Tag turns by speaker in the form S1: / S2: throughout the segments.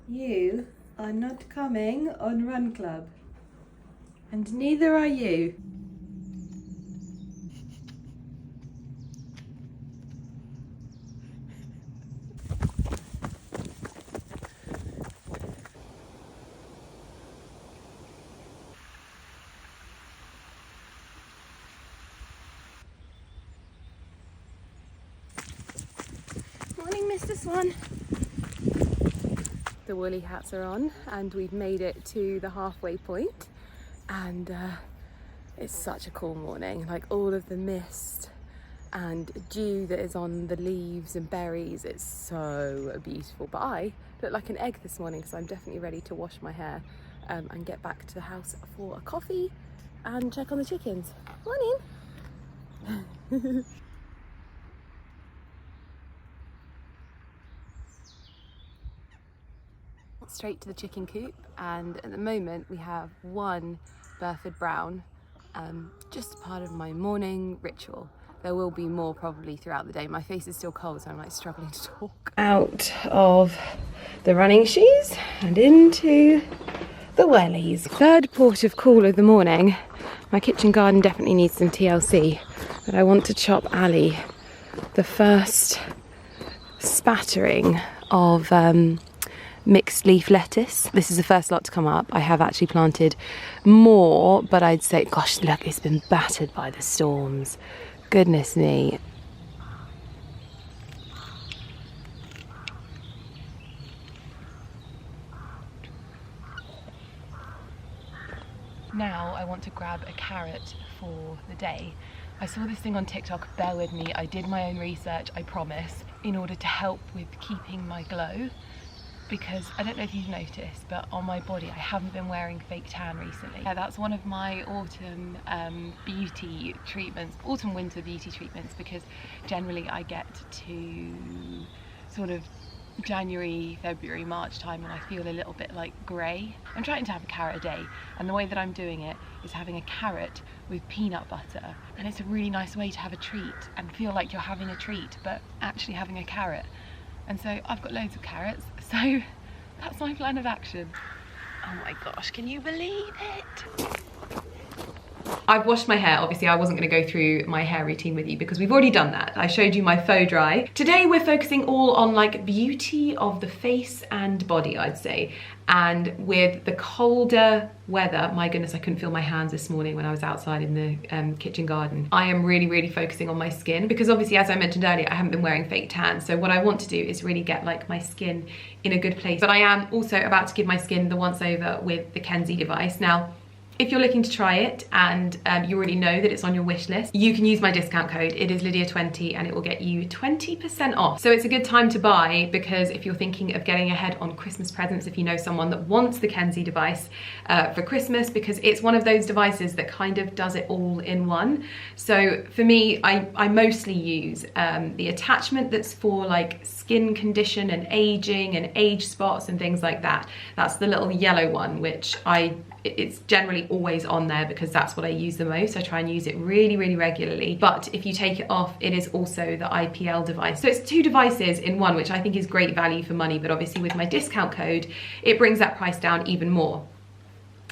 S1: You are not coming on Run Club. And neither are you. Morning, Mr. Swan. The woolly hats are on and we've made it to the halfway point, and it's such a cool morning. Like, all of the mist and dew that is on the leaves and berries, it's so beautiful. But I look like an egg this morning, so I'm definitely ready to wash my hair and get back to the house for a coffee and check on the chickens. Morning. Straight to the chicken coop, and at the moment we have one Burford Brown, just part of my morning ritual. There will be more probably throughout the day. My face is still cold, so I'm like struggling to talk. Out of the running shoes and into the wellies. Third port of call of the morning. My kitchen garden definitely needs some TLC, but I want to chop Ali the first spattering of mixed leaf lettuce. This is the first lot to come up. I have actually planted more, but I'd say, gosh, look, it's been battered by the storms. Goodness me. Now I want to grab a carrot for the day. I saw this thing on TikTok, bear with me, I did my own research, I promise, in order to help with keeping my glow. Because I don't know if you've noticed, but on my body I haven't been wearing fake tan recently. Yeah, that's one of my autumn beauty treatments, autumn winter beauty treatments, because generally I get to sort of January, February, March time and I feel a little bit like grey. I'm trying to have a carrot a day, and the way that I'm doing it is having a carrot with peanut butter, and it's a really nice way to have a treat and feel like you're having a treat but actually having a carrot. And so I've got loads of carrots, so that's my plan of action. Oh my gosh, can you believe it? I've washed my hair. Obviously I wasn't going to go through my hair routine with you because we've already done that. I showed you my faux dry. Today we're focusing all on like beauty of the face and body, I'd say. And with the colder weather, my goodness, I couldn't feel my hands this morning when I was outside in the kitchen garden. I am really focusing on my skin because obviously, as I mentioned earlier, I haven't been wearing fake tan. So what I want to do is really get like my skin in a good place. But I am also about to give my skin the once over with the Kenzie device. Now, if you're looking to try it and you already know that it's on your wish list, you can use my discount code. It is Lydia20 and it will get you 20% off. So it's a good time to buy, because if you're thinking of getting ahead on Christmas presents, if you know someone that wants the Kenzie device for Christmas, because it's one of those devices that kind of does it all in one. So for me, I mostly use the attachment that's for like skin condition and aging and age spots and things like that. That's the little yellow one, which it's generally always on there because that's what I use the most. I try and use it really regularly. But if you take it off, it is also the IPL device. So it's two devices in one, which I think is great value for money. But obviously with my discount code, it brings that price down even more.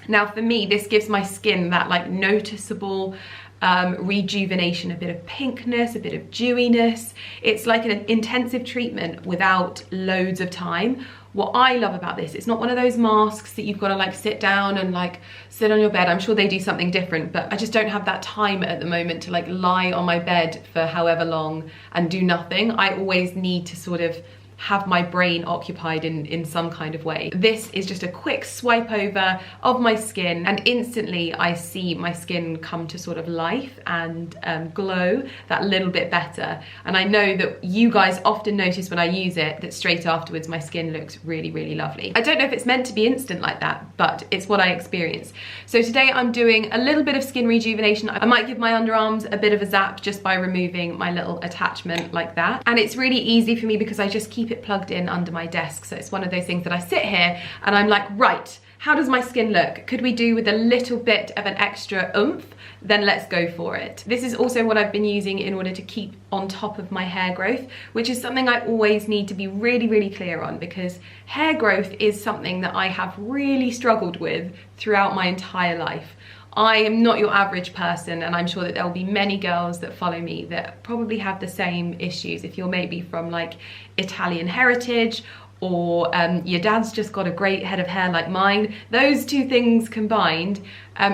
S1: Now for me, this gives my skin that like noticeable rejuvenation, a bit of pinkness, a bit of dewiness. It's like an intensive treatment without loads of time. What I love about this, it's not one of those masks that you've got to like sit down and like sit on your bed. I'm sure they do something different, but I just don't have that time at the moment to like lie on my bed for however long and do nothing. I always need to sort of have my brain occupied in some kind of way. This is just a quick swipe over of my skin and instantly I see my skin come to sort of life and glow that little bit better. And I know that you guys often notice when I use it that straight afterwards my skin looks really lovely. I don't know if it's meant to be instant like that, but it's what I experience. So today I'm doing a little bit of skin rejuvenation. I might give my underarms a bit of a zap just by removing my little attachment like that. And it's really easy for me because I just keep it plugged in under my desk. So it's one of those things that I sit here and I'm like, right, how does my skin look? Could we do with a little bit of an extra oomph? Then let's go for it. This is also what I've been using in order to keep on top of my hair growth, which is something I always need to be really, really clear on, because hair growth is something that I have really struggled with throughout my entire life. I am not your average person, and I'm sure that there will be many girls that follow me that probably have the same issues. If you're maybe from like Italian heritage, or your dad's just got a great head of hair like mine, those two things combined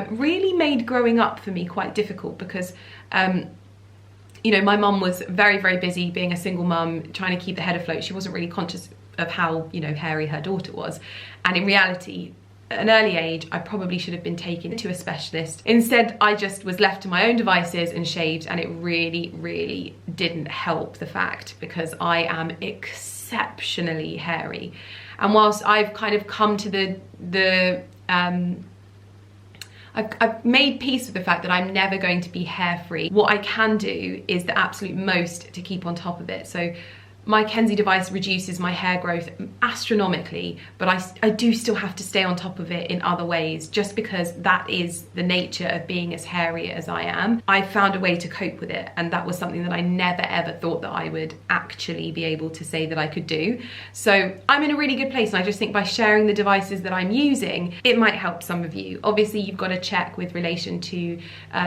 S1: really made growing up for me quite difficult, because you know, my mum was very, very busy being a single mum, trying to keep the head afloat. She wasn't really conscious of how, you know, hairy her daughter was. And in reality, at an early age, I probably should have been taken to a specialist. Instead, I just was left to my own devices and shaved, and it really, really didn't help the fact, because I am exceptionally hairy. And whilst I've kind of come to I've made peace with the fact that I'm never going to be hair free, what I can do is the absolute most to keep on top of it. So my Kenzie device reduces my hair growth astronomically, but I do still have to stay on top of it in other ways, just because that is the nature of being as hairy as I am. I found a way to cope with it, and that was something that I never ever thought that I would actually be able to say that I could do. So I'm in a really good place, and I just think by sharing the devices that I'm using, it might help some of you. Obviously, you've got to check with relation to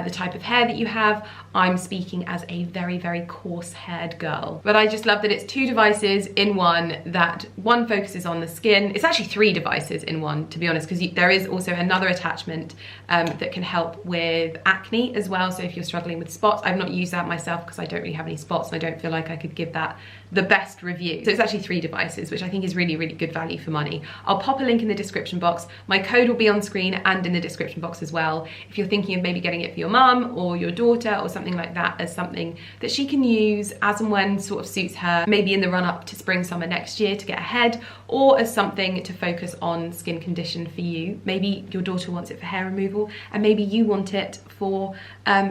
S1: the type of hair that you have. I'm speaking as a very, very coarse haired girl, but I just love that it's two devices in one, that one focuses on the skin. It's actually three devices in one, to be honest, because there is also another attachment that can help with acne as well. So if you're struggling with spots, I've not used that myself because I don't really have any spots, and I don't feel like I could give that the best review. So it's actually three devices, which I think is really, really good value for money. I'll pop a link in the description box. My code will be on screen and in the description box as well. If you're thinking of maybe getting it for your mum or your daughter or something like that, as something that she can use as and when sort of suits her, maybe in the run up to spring, summer next year to get ahead, or as something to focus on skin condition for you. Maybe your daughter wants it for hair removal, and maybe you want it for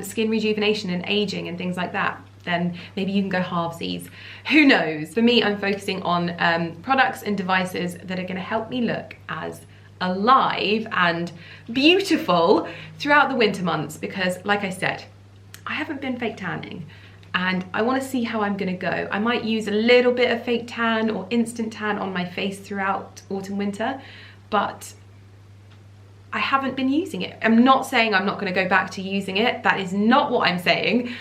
S1: skin rejuvenation and aging and things like that. Then maybe you can go halvesies. Who knows? For me, I'm focusing on products and devices that are going to help me look as alive and beautiful throughout the winter months, because like I said, I haven't been fake tanning, and I want to see how I'm going to go. I might use a little bit of fake tan or instant tan on my face throughout autumn, winter, but I haven't been using it. I'm not saying I'm not going to go back to using it. That is not what I'm saying.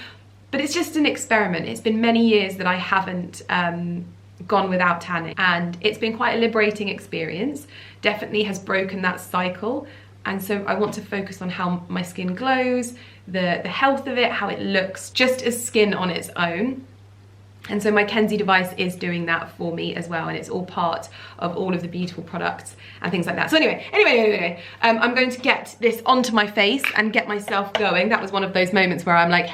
S1: But it's just an experiment. It's been many years that I haven't gone without tanning, and it's been quite a liberating experience. Definitely has broken that cycle, and so I want to focus on how my skin glows, the health of it, how it looks just as skin on its own. And so my Kenzie device is doing that for me as well, and it's all part of all of the beautiful products and things like that. So anyway, I'm going to get this onto my face and get myself going. That was one of those moments where I'm like,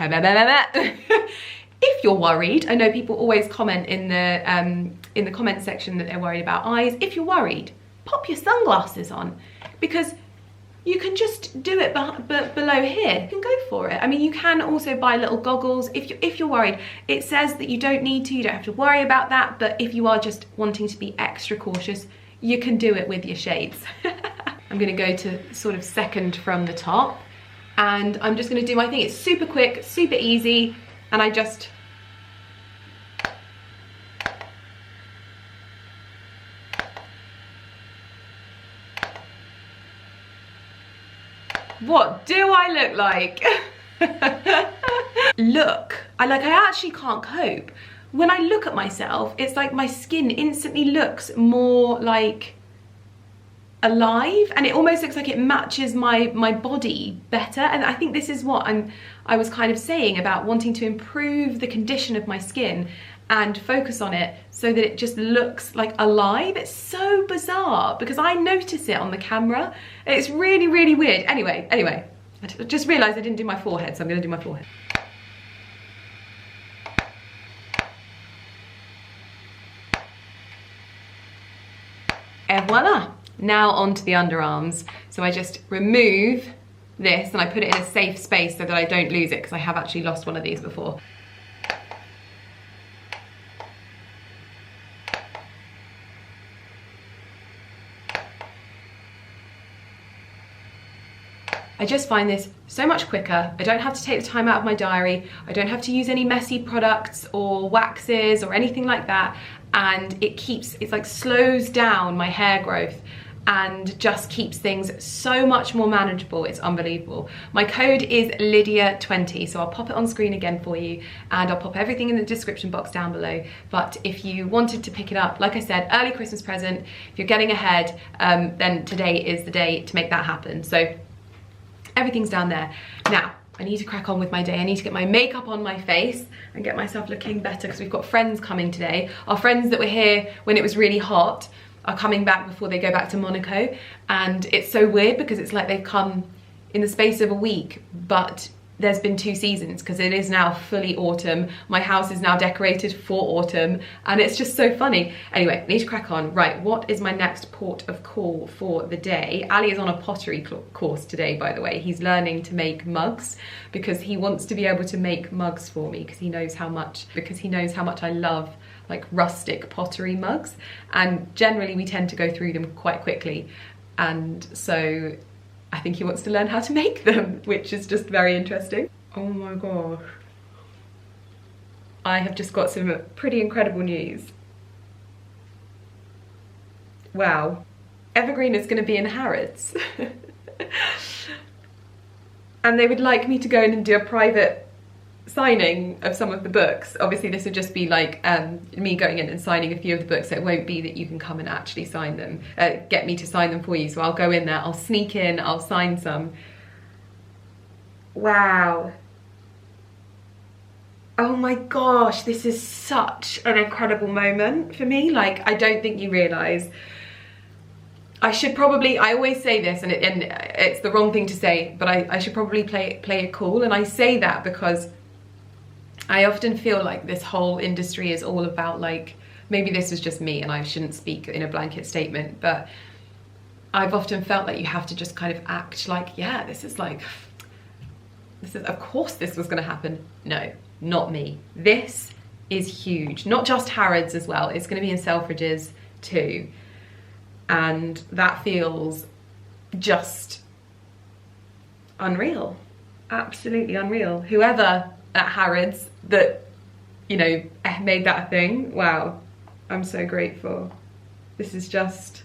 S1: if you're worried, I know people always comment in the comment section that they're worried about eyes. If you're worried, pop your sunglasses on, because you can just do it below here. You can go for it. I mean, you can also buy little goggles if you're worried. It says that you don't need to, you don't have to worry about that, but if you are just wanting to be extra cautious, you can do it with your shades. I'm gonna go to sort of second from the top, and I'm just gonna do my thing. It's super quick, super easy, and I just what do I look like? I actually can't cope. When I look at myself, it's like my skin instantly looks more like alive, and it almost looks like it matches my body better. And I think this is what I was kind of saying about wanting to improve the condition of my skin and focus on it so that it just looks like alive. It's so bizarre because I notice it on the camera. It's really, really weird. Anyway, I just realized I didn't do my forehead, so I'm gonna do my forehead. And voila, now onto the underarms. So I just remove this and I put it in a safe space so that I don't lose it, because I have actually lost one of these before. I just find this so much quicker. I don't have to take the time out of my diary. I don't have to use any messy products or waxes or anything like that. And it's like slows down my hair growth and just keeps things so much more manageable. It's unbelievable. My code is Lydia20, so I'll pop it on screen again for you, and I'll pop everything in the description box down below. But if you wanted to pick it up, like I said, early Christmas present, if you're getting ahead, then today is the day to make that happen. So everything's down there. Now, I need to crack on with my day. I need to get my makeup on my face and get myself looking better, because we've got friends coming today. Our friends that were here when it was really hot are coming back before they go back to Monaco, and it's so weird because it's like they've come in the space of a week, but there's been 2 seasons because it is now fully autumn. My house is now decorated for autumn, and it's just so funny. Anyway, I need to crack on. Right, what is my next port of call for the day? Ali is on a pottery course today, by the way. He's learning to make mugs because he wants to be able to make mugs for me, because he knows how much I love like rustic pottery mugs, and generally we tend to go through them quite quickly, and so I think he wants to learn how to make them, which is just very interesting. Oh my gosh, I have just got some pretty incredible news. Wow, Evergreen is going to be in Harrods and they would like me to go in and do a private signing of some of the books. Obviously this would just be like me going in and signing a few of the books, so it won't be that you can come and actually sign them, get me to sign them for you. So I'll go in there, I'll sneak in, I'll sign some. Wow. Oh my gosh, this is such an incredible moment for me. Like, I don't think you realise. I should probably, I always say this, and it's the wrong thing to say, but I should probably play it cool. And I say that because I often feel like this whole industry is all about, like, maybe this was just me and I shouldn't speak in a blanket statement, but I've often felt like you have to just kind of act like, yeah, this is, of course this was going to happen. No, not me. This is huge. Not just Harrods as well. It's going to be in Selfridges too. And that feels just unreal. Absolutely unreal. Whoever at Harrods that, you know, made that a thing, wow, I'm so grateful. This is just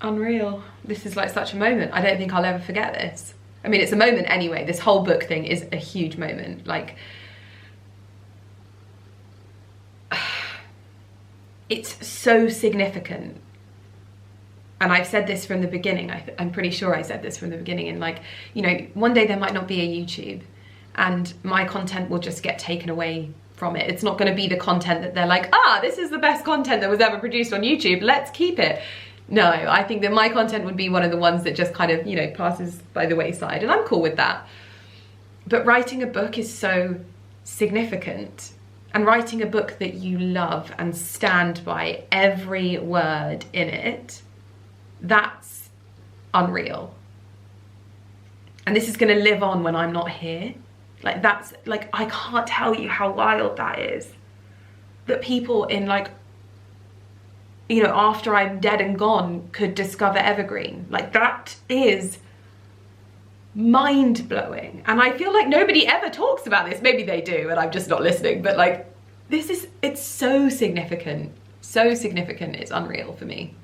S1: unreal. This is like such a moment. I don't think I'll ever forget this. I mean, it's a moment anyway. This whole book thing is a huge moment. Like, it's so significant. And I've said this from the beginning. I'm pretty sure I said this from the beginning. And like, you know, one day there might not be a YouTube and my content will just get taken away from it. It's not going to be the content that they're like, ah, this is the best content that was ever produced on YouTube, let's keep it. No, I think that my content would be one of the ones that just kind of, you know, passes by the wayside, and I'm cool with that. But writing a book is so significant, and writing a book that you love and stand by every word in it, that's unreal. And this is going to live on when I'm not here. Like, that's, like, I can't tell you how wild that is. That people in, like, you know, after I'm dead and gone could discover Evergreen. Like, that is mind-blowing. And I feel like nobody ever talks about this. Maybe they do and I'm just not listening, but like, this is, it's so significant. So significant, it's unreal for me.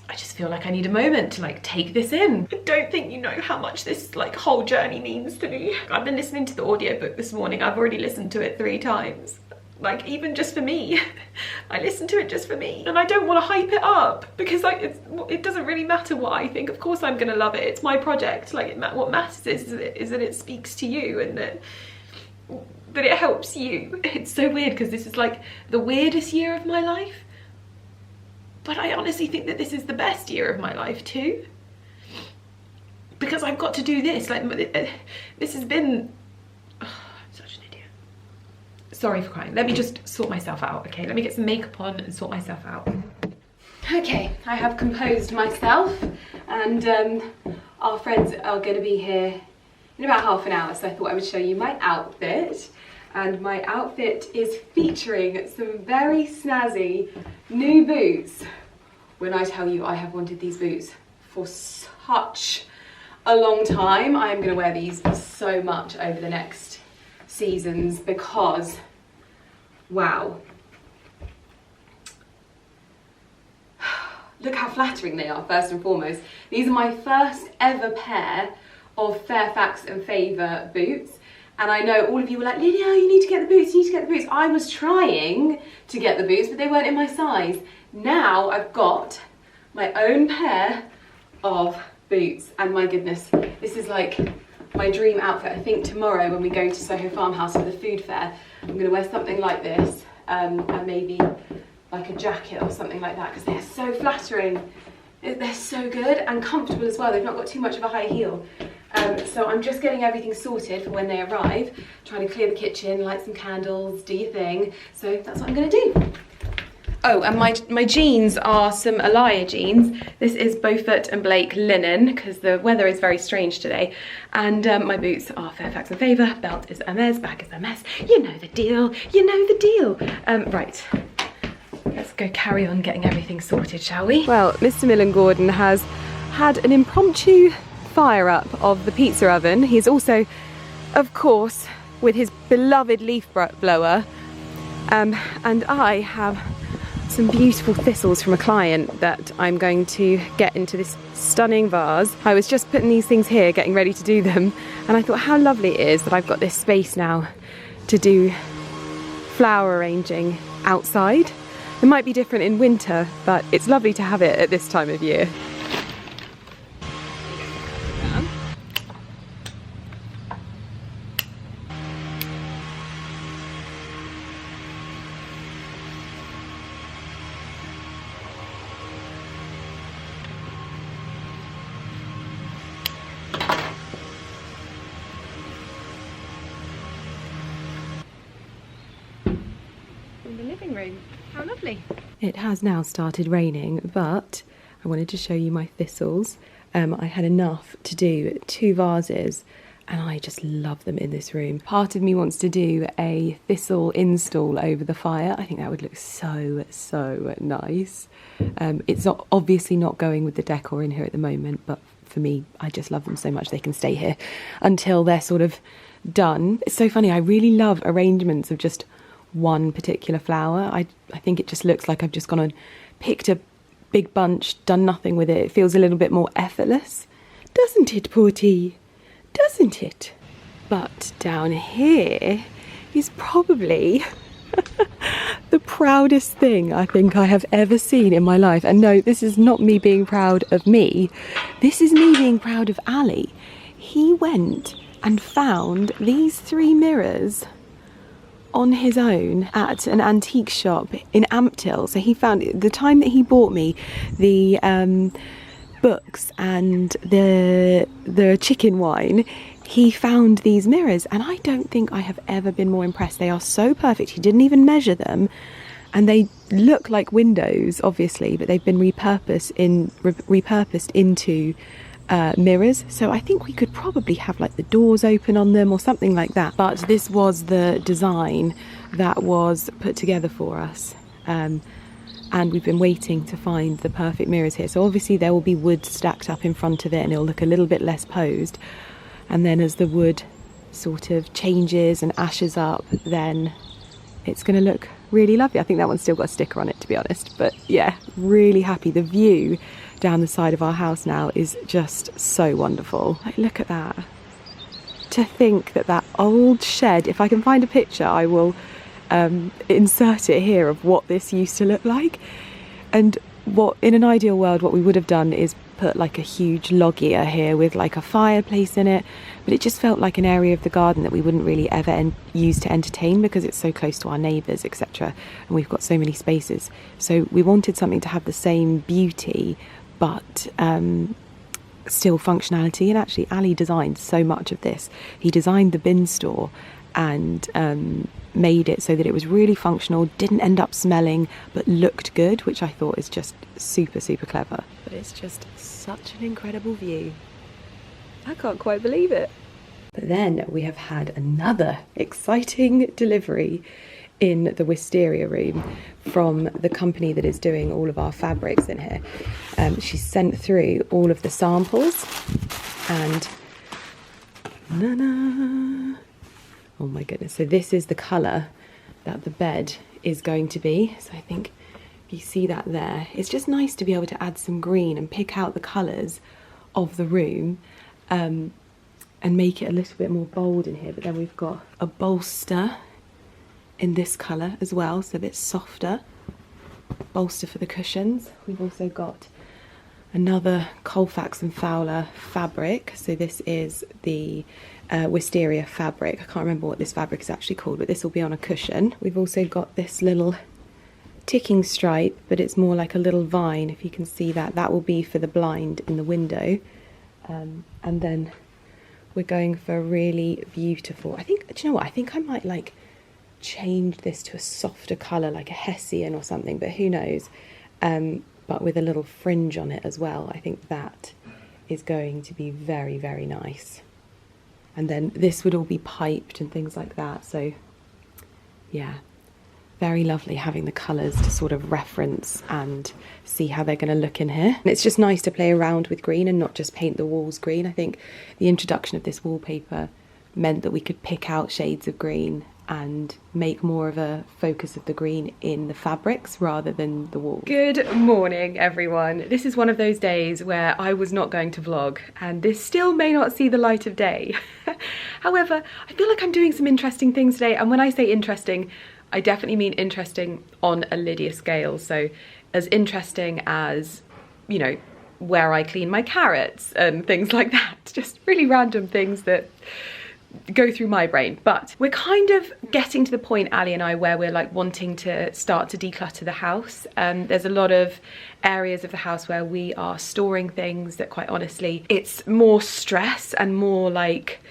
S1: I just feel like I need a moment to like take this in. I don't think you know how much this like whole journey means to me. I've been listening to the audiobook this morning. I've already listened to it 3 times. Like, even just for me. I listened to it just for me. And I don't want to hype it up because like it doesn't really matter what I think. Of course I'm gonna love it. It's my project. Like, what matters is that it speaks to you and that it helps you. It's so weird because this is like the weirdest year of my life. But I honestly think that this is the best year of my life too. Because I've got to do this. Like, this has been... Oh, I'm such an idiot. Sorry for crying. Let me just sort myself out, okay? Let me get some makeup on and sort myself out. Okay, I have composed myself and our friends are going to be here in about half an hour, so I thought I would show you my outfit. And my outfit is featuring some very snazzy new boots. When I tell you I have wanted these boots for such a long time, I am going to wear these so much over the next seasons because, wow. Look how flattering they are, first and foremost. These are my first ever pair of Fairfax and Favour boots. And I know all of you were like, Lydia, you need to get the boots, you need to get the boots. I was trying to get the boots, but they weren't in my size. Now I've got my own pair of boots, and my goodness, this is like my dream outfit. I think tomorrow when we go to Soho Farmhouse for the food fair, I'm gonna wear something like this, and maybe like a jacket or something like that, because they're so flattering. They're so good and comfortable as well. They've not got too much of a high heel. So I'm just getting everything sorted for when they arrive, trying to clear the kitchen, light some candles, do your thing. So that's what I'm gonna do. Oh, and my jeans are some Alaya jeans. This is Beaufort and Blake linen, because the weather is very strange today. And my boots are Fairfax and Favour, belt is Hermes, bag is Hermes. You know the deal, you know the deal. Right, let's go carry on getting everything sorted, shall we? Well, Mr. Millen Gordon has had an impromptu fire up of the pizza oven. He's also, of course, with his beloved leaf blower, and I have some beautiful thistles from a client that I'm going to get into this stunning vase. I was just putting these things here, getting ready to do them, and I thought how lovely it is that I've got this space now to do flower arranging outside. It might be different in winter, but it's lovely to have it at this time of year. The living room. How lovely. It has now started raining, but I wanted to show you my thistles. I had enough to do 2 vases, and I just love them in this room. Part of me wants to do a thistle install over the fire. I think that would look so nice. It's obviously not going with the decor in here at the moment, but for me, I just love them so much they can stay here until they're sort of done. It's so funny, I really love arrangements of just one particular flower. I think it just looks like I've just gone and picked a big bunch, done nothing with it. It feels a little bit more effortless, doesn't it, Porty? Doesn't it? But down here is probably the proudest thing I think I have ever seen in my life. And no, this is not me being proud of me. This is me being proud of Ali. He went and found these 3 mirrors on his own at an antique shop in Ampthill. So he found, the time that he bought me the books and the chicken wine, he found these mirrors, and I don't think I have ever been more impressed. They are so perfect. He didn't even measure them, and they look like windows, obviously, but they've been repurposed into mirrors. So I think we could probably have like the doors open on them or something like that. But this was the design that was put together for us, and we've been waiting to find the perfect mirrors here. So obviously there will be wood stacked up in front of it, and it'll look a little bit less posed. And then as the wood sort of changes and ashes up, then it's going to look really lovely. I think that one's still got a sticker on it, to be honest. But yeah, really happy. The view down the side of our house now is just so wonderful. Like, look at that. To think that that old shed, if I can find a picture, I will insert it here of what this used to look like. And what, in an ideal world, what we would have done is put like a huge loggia here with like a fireplace in it, but it just felt like an area of the garden that we wouldn't really ever use to entertain because it's so close to our neighbours, etc., and we've got so many spaces. So we wanted something to have the same beauty but still functionality. And actually Ali designed so much of this. He designed the bin store and made it so that it was really functional, didn't end up smelling, but looked good, which I thought is just super clever. But it's just such an incredible view. I can't quite believe it. But then we have had another exciting delivery in the wisteria room from the company that is doing all of our fabrics in here. She sent through all of the samples and oh my goodness, so this is the colour that the bed is going to be. So I think you see that there. It's just nice to be able to add some green and pick out the colours of the room and make it a little bit more bold in here. But then we've got a bolster in this colour as well, so a bit softer bolster for the cushions. We've also got another Colfax and Fowler fabric, so this is the wisteria fabric. I can't remember what this fabric is actually called, but this will be on a cushion. We've also got this little ticking stripe, but it's more like a little vine, if you can see that. That will be for the blind in the window. And then we're going for a really beautiful, I think, do you know what, I think I might like change this to a softer colour, like a Hessian or something, but who knows. But with a little fringe on it as well. I think that is going to be very, very nice. And then this would all be piped and things like that. So yeah, very lovely having the colours to sort of reference and see how they're going to look in here. And it's just nice to play around with green and not just paint the walls green. I think the introduction of this wallpaper meant that we could pick out shades of green and make more of a focus of the green in the fabrics rather than the walls. Good morning, everyone. This is one of those days where I was not going to vlog, and this still may not see the light of day. However, I feel like I'm doing some interesting things today, and when I say interesting, I definitely mean interesting on a Lydia scale. So as interesting as, you know, where I clean my carrots and things like that. Just really random things that go through my brain. But we're kind of getting to the point, Ali and I, where we're like wanting to start to declutter the house. There's a lot of areas of the house where we are storing things that, quite honestly, it's more stress and more like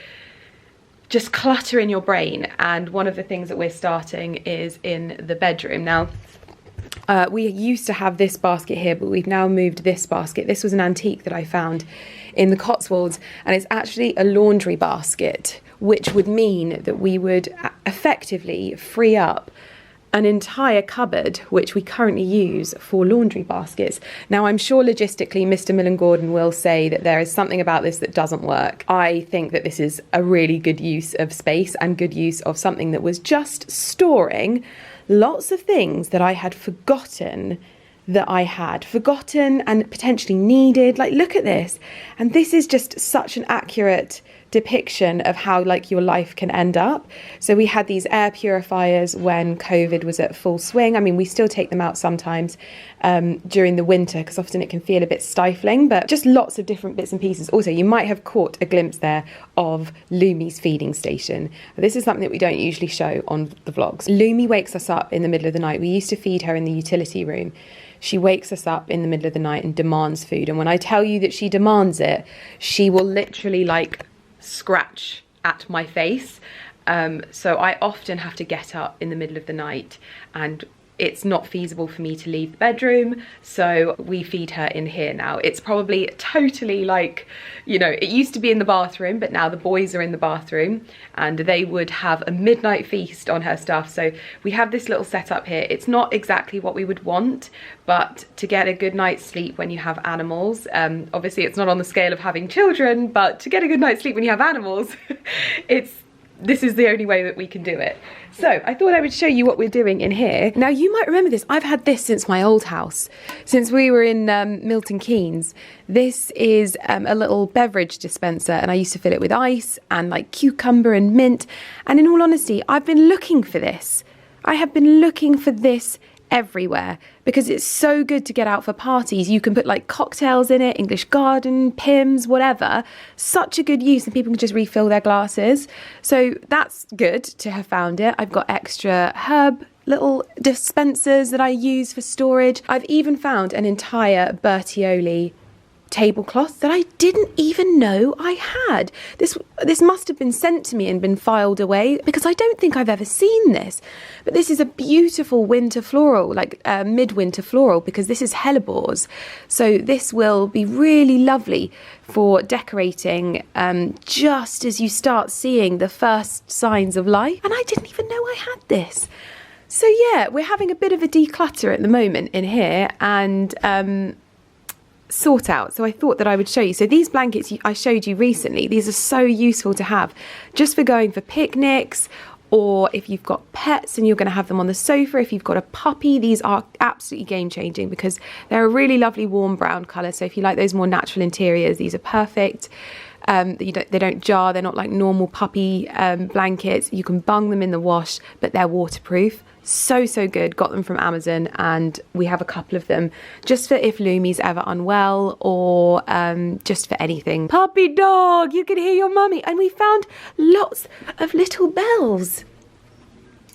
S1: just clutter in your brain. And one of the things that we're starting is in the bedroom. Now, we used to have this basket here, but we've now moved this basket. This was an antique that I found in the Cotswolds, and it's actually a laundry basket, which would mean that we would effectively free up an entire cupboard, which we currently use for laundry baskets. Now, I'm sure logistically Mr. Millen Gordon will say that there is something about this that doesn't work. I think that this is a really good use of space and good use of something that was just storing lots of things that I had forgotten and potentially needed. Like, look at this. And this is just such an accurate depiction of how like your life can end up. So we had these air purifiers when COVID was at full swing. I mean, we still take them out sometimes during the winter because often it can feel a bit stifling, but just lots of different bits and pieces. Also, you might have caught a glimpse there of Lumi's feeding station. This is something that we don't usually show on the vlogs. Lumi wakes us up in the middle of the night. We used to feed her in the utility room. She wakes us up in the middle of the night and demands food. And when I tell you that she demands it, she will literally like scratch at my face. So I often have to get up in the middle of the night, and it's not feasible for me to leave the bedroom, so we feed her in here now. It's probably totally like, you know, it used to be in the bathroom, but now the boys are in the bathroom and they would have a midnight feast on her stuff. So we have this little setup here. It's not exactly what we would want, but to get a good night's sleep when you have animals, obviously it's not on the scale of having children, but to get a good night's sleep when you have animals, this is the only way that we can do it. So I thought I would show you what we're doing in here. Now, you might remember this. I've had this since my old house, since we were in Milton Keynes. This is a little beverage dispenser, and I used to fill it with ice and like cucumber and mint. And in all honesty, I've been looking for this. I have been looking for this everywhere because it's so good to get out for parties. You can put like cocktails in it, English Garden, Pimm's, whatever. Such a good use, and people can just refill their glasses. So that's good to have found it. I've got extra herb little dispensers that I use for storage. I've even found an entire Bertioli tablecloths that I didn't even know I had. This must have been sent to me and been filed away, because I don't think I've ever seen this. But this is a beautiful winter floral, like midwinter floral, because this is hellebores. So this will be really lovely for decorating just as you start seeing the first signs of life. And I didn't even know I had this. So yeah, we're having a bit of a declutter at the moment in here, and sort out. So I thought that I would show you. So these blankets I showed you recently, these are so useful to have just for going for picnics, or if you've got pets and you're going to have them on the sofa. If you've got a puppy, these are absolutely game changing, because they're a really lovely warm brown colour. So if you like those more natural interiors, these are perfect. They don't jar, they're not like normal puppy blankets. You can bung them in the wash, but they're waterproof. So good. Got them from Amazon, and we have a couple of them just for if Lumi's ever unwell, or just for anything. Puppy dog, you can hear your mummy. And we found lots of little bells,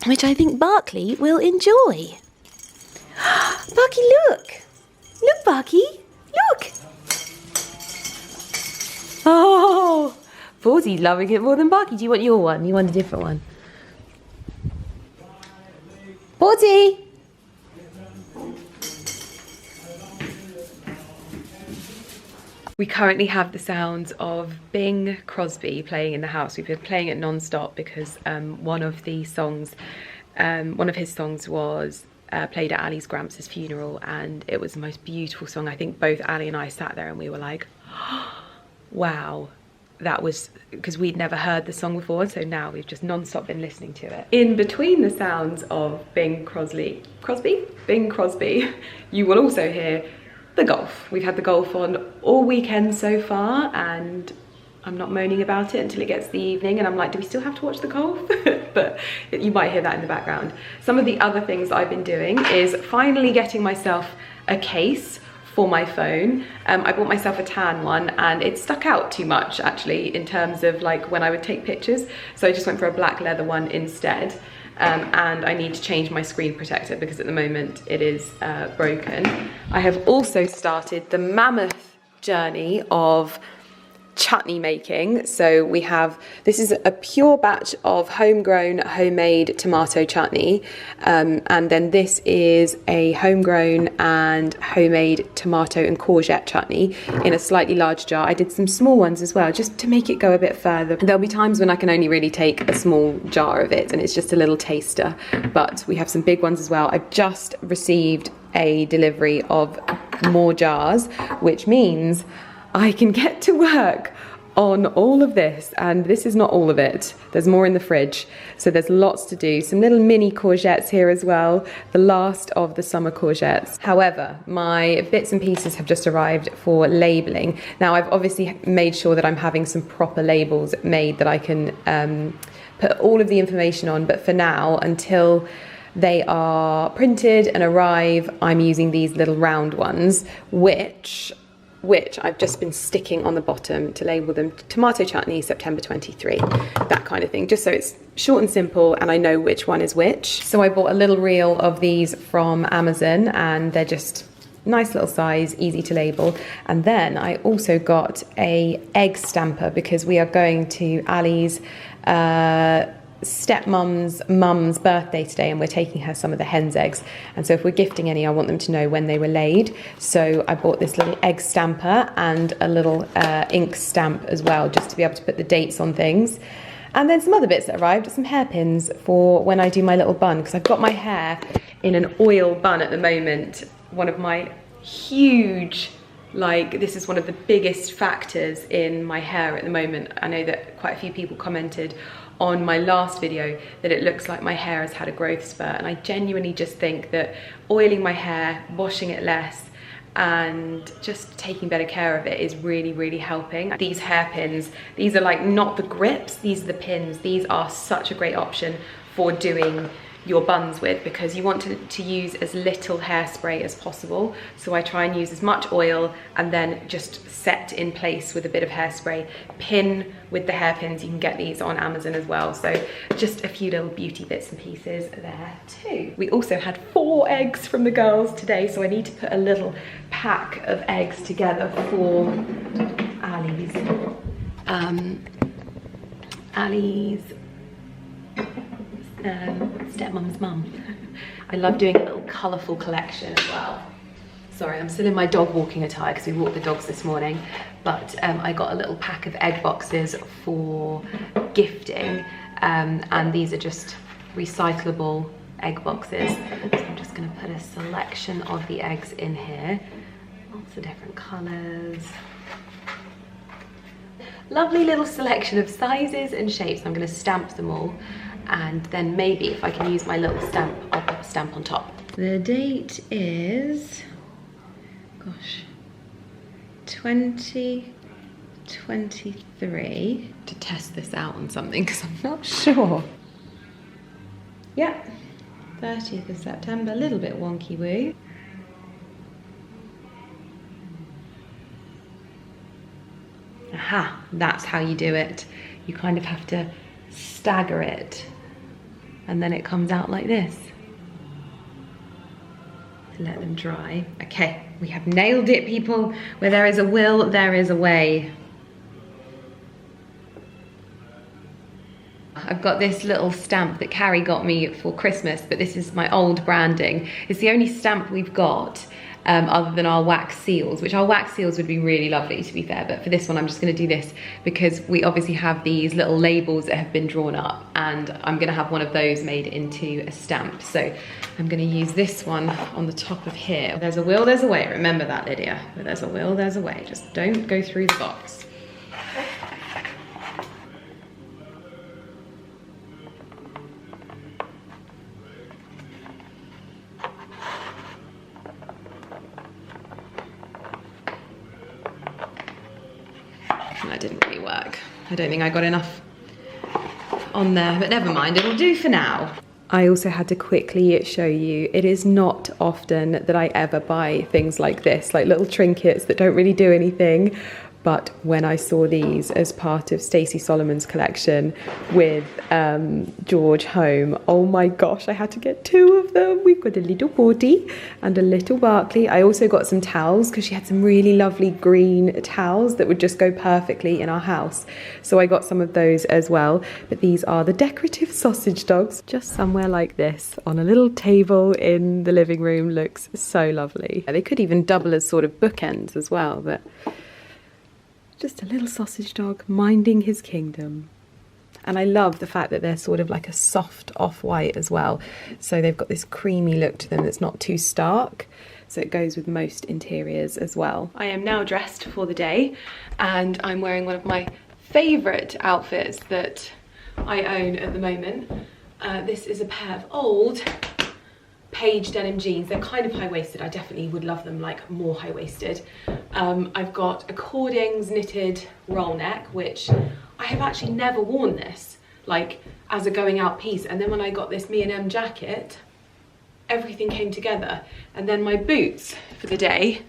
S1: which I think Barkley will enjoy. Barky, look. Look, Barky. Look. Oh, Bawsy's loving it more than Barky. Do you want your one? You want a different one? Bawsy! We currently have the sounds of Bing Crosby playing in the house. We've been playing it non-stop because one of his songs was played at Ali's Gramps' funeral, and it was the most beautiful song. I think both Ali and I sat there and we were like, wow. That was because we'd never heard the song before, so now we've just non-stop been listening to it. In between the sounds of Bing Crosby, you will also hear the golf. We've had the golf on all weekend so far, and I'm not moaning about it until it gets to the evening and I'm like, do we still have to watch the golf? But you might hear that in the background. Some of the other things I've been doing is finally getting myself a case for my phone. I bought myself a tan one, and it stuck out too much actually in terms of like when I would take pictures, so I just went for a black leather one instead. And I need to change my screen protector because at the moment it is broken. I have also started the mammoth journey of chutney making. So we have, this is a pure batch of homegrown homemade tomato chutney, and then this is a homegrown and homemade tomato and courgette chutney in a slightly large jar. I did some small ones as well just to make it go a bit further. There'll be times when I can only really take a small jar of it and it's just a little taster, but we have some big ones as well. I've just received a delivery of more jars, which means I can get to work on all of this, and this is not all of it. There's more in the fridge, so there's lots to do. Some little mini courgettes here as well, the last of the summer courgettes. However, my bits and pieces have just arrived for labelling. Now I've obviously made sure that I'm having some proper labels made that I can put all of the information on, but for now, until they are printed and arrive, I'm using these little round ones, which I've just been sticking on the bottom to label them tomato chutney September 23, that kind of thing, just so it's short and simple and I know which one is which. So I bought a little reel of these from Amazon, and they're just nice little size, easy to label. And then I also got a egg stamper because we are going to Ali's stepmom's mum's birthday today, and we're taking her some of the hen's eggs, and so if we're gifting any, I want them to know when they were laid. So I bought this little egg stamper and a little ink stamp as well, just to be able to put the dates on things. And then some other bits that arrived, some hairpins for when I do my little bun, because I've got my hair in an oil bun at the moment. One of my huge, like, this is one of the biggest factors in my hair at the moment. I know that quite a few people commented on my last video that it looks like my hair has had a growth spurt, and I genuinely just think that oiling my hair, washing it less, and just taking better care of it is really helping. These hairpins, these are like not the grips, these are the pins. These are such a great option for doing your buns with, because you want to use as little hairspray as possible. So I try and use as much oil and then just set in place with a bit of hairspray. Pin with the hairpins, you can get these on Amazon as well. So just a few little beauty bits and pieces there too. We also had 4 eggs from the girls today, so I need to put a little pack of eggs together for Ali's. Ali's stepmom's mum. I love doing a little colourful collection as well. Sorry, I'm still in my dog walking attire because we walked the dogs this morning, but I got a little pack of egg boxes for gifting, and these are just recyclable egg boxes. So I'm just going to put a selection of the eggs in here. Lots of different colours. Lovely little selection of sizes and shapes. I'm going to stamp them all, and then maybe if I can use my little stamp, I'll put a stamp on top. The date is, gosh, 2023, to test this out on something because I'm not sure. Yeah, 30th of September, a little bit wonky woo. Aha, that's how you do it. You kind of have to stagger it, and then it comes out like this. Let them dry. Okay, we have nailed it, people. Where there is a will, there is a way. I've got this little stamp that Carrie got me for Christmas, but this is my old branding. It's the only stamp we've got other than our wax seals, which our wax seals would be really lovely, to be fair, but for this one I'm just going to do this because we obviously have these little labels that have been drawn up, and I'm going to have one of those made into a stamp. So I'm going to use this one on the top of here. There's a will, there's a way. Remember that, Lydia. Where there's a will, there's a way. Just don't go through the box. That didn't really work. I don't think I got enough on there, but never mind, it'll do for now. I also had to quickly show you, it is not often that I ever buy things like this, like little trinkets that don't really do anything. But when I saw these as part of Stacey Solomon's collection with George home, oh my gosh, I had to get 2 of them. We've got a little Porty and a little Barkley. I also got some towels because she had some really lovely green towels that would just go perfectly in our house. So I got some of those as well. But these are the decorative sausage dogs, just somewhere like this on a little table in the living room. Looks so lovely. They could even double as sort of bookends as well, but just a little sausage dog minding his kingdom. And I love the fact that they're sort of like a soft off-white as well. So they've got this creamy look to them that's not too stark. So it goes with most interiors as well. I am now dressed for the day, and I'm wearing one of my favourite outfits that I own at the moment. This is a pair of old Page denim jeans. They're kind of high-waisted. I definitely would love them like more high-waisted. I've got a cordings knitted roll neck, which I have actually never worn this like as a going out piece, and then when I got this M jacket, everything came together. And then my boots for the day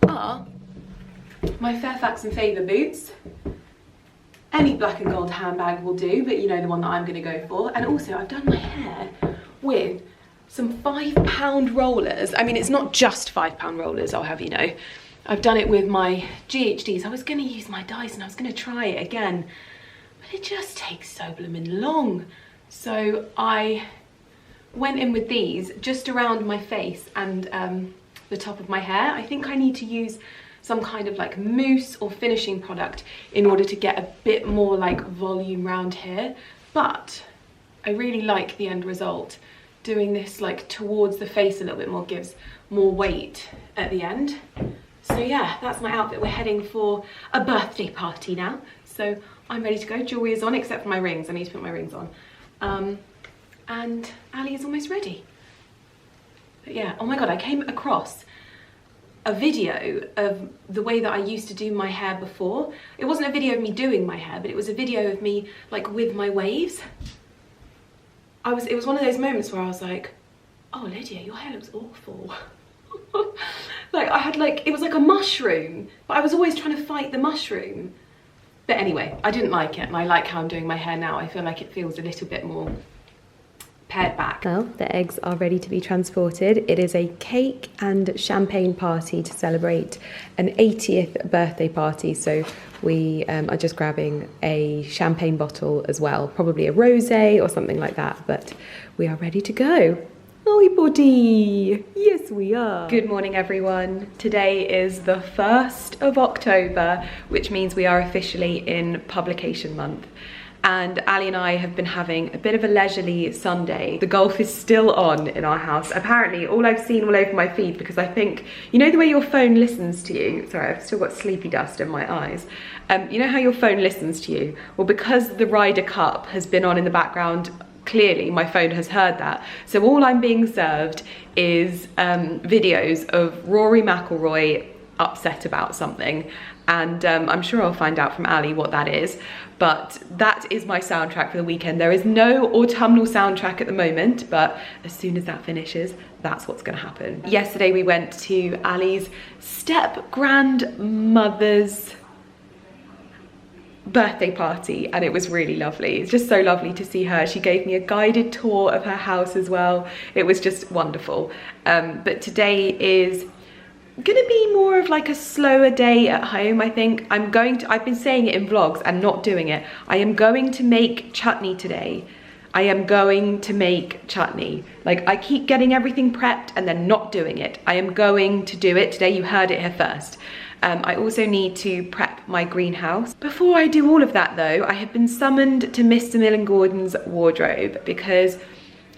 S1: are my Fairfax and Favour boots. Any black and gold handbag will do, but you know the one that I'm going to go for. And also I've done my hair with some £5 rollers. I mean, it's not just £5 rollers, I'll have you know. I've done it with my GHDs. I was going to use my Dyson, I was going to try it again, but it just takes so blooming long. So I went in with these just around my face and the top of my hair. I think I need to use some kind of like mousse or finishing product in order to get a bit more like volume round here, but I really like the end result. Doing this like towards the face a little bit more gives more weight at the end. So yeah, that's my outfit. We're heading for a birthday party now, so I'm ready to go. Jewelry is on except for my rings. I need to put my rings on. And Ali is almost ready. But yeah, oh my god, I came across a video of the way that I used to do my hair before. It wasn't a video of me doing my hair, but it was a video of me like with my waves. it was one of those moments where I was like, oh Lydia, your hair looks awful. Like I had like, it was like a mushroom, but I was always trying to fight the mushroom. But anyway, I didn't like it, and I like how I'm doing my hair now. I feel like it feels a little bit more pared back. Well, the eggs are ready to be transported. It is a cake and champagne party to celebrate an 80th birthday party. So we are just grabbing a champagne bottle as well, probably a rosé or something like that, but we are ready to go. Oh, buddy! Yes, we are. Good morning, everyone. Today is the 1st of October, which means we are officially in publication month. And Ali and I have been having a bit of a leisurely Sunday. The golf is still on in our house. Apparently, all I've seen all over my feed, because I think, you know the way your phone listens to you? Sorry, I've still got sleepy dust in my eyes. You know how your phone listens to you? Well, because the Ryder Cup has been on in the background, clearly my phone has heard that. So all I'm being served is videos of Rory McIlroy upset about something. And I'm sure I'll find out from Ali what that is. But that is my soundtrack for the weekend. There is no autumnal soundtrack at the moment, but as soon as that finishes, that's what's gonna happen. Yesterday we went to Ali's step-grandmother's birthday party, and it was really lovely. It's just so lovely to see her. She gave me a guided tour of her house as well. It was just wonderful. But today is gonna be more of like a slower day at home, I think. I've been saying it in vlogs and not doing it. I am going to make chutney today. I am going to make chutney. Like, I keep getting everything prepped and then not doing it. I am going to do it today. You heard it here first. I also need to prep my greenhouse. Before I do all of that though, I have been summoned to Mr. Millen Gordon's wardrobe, because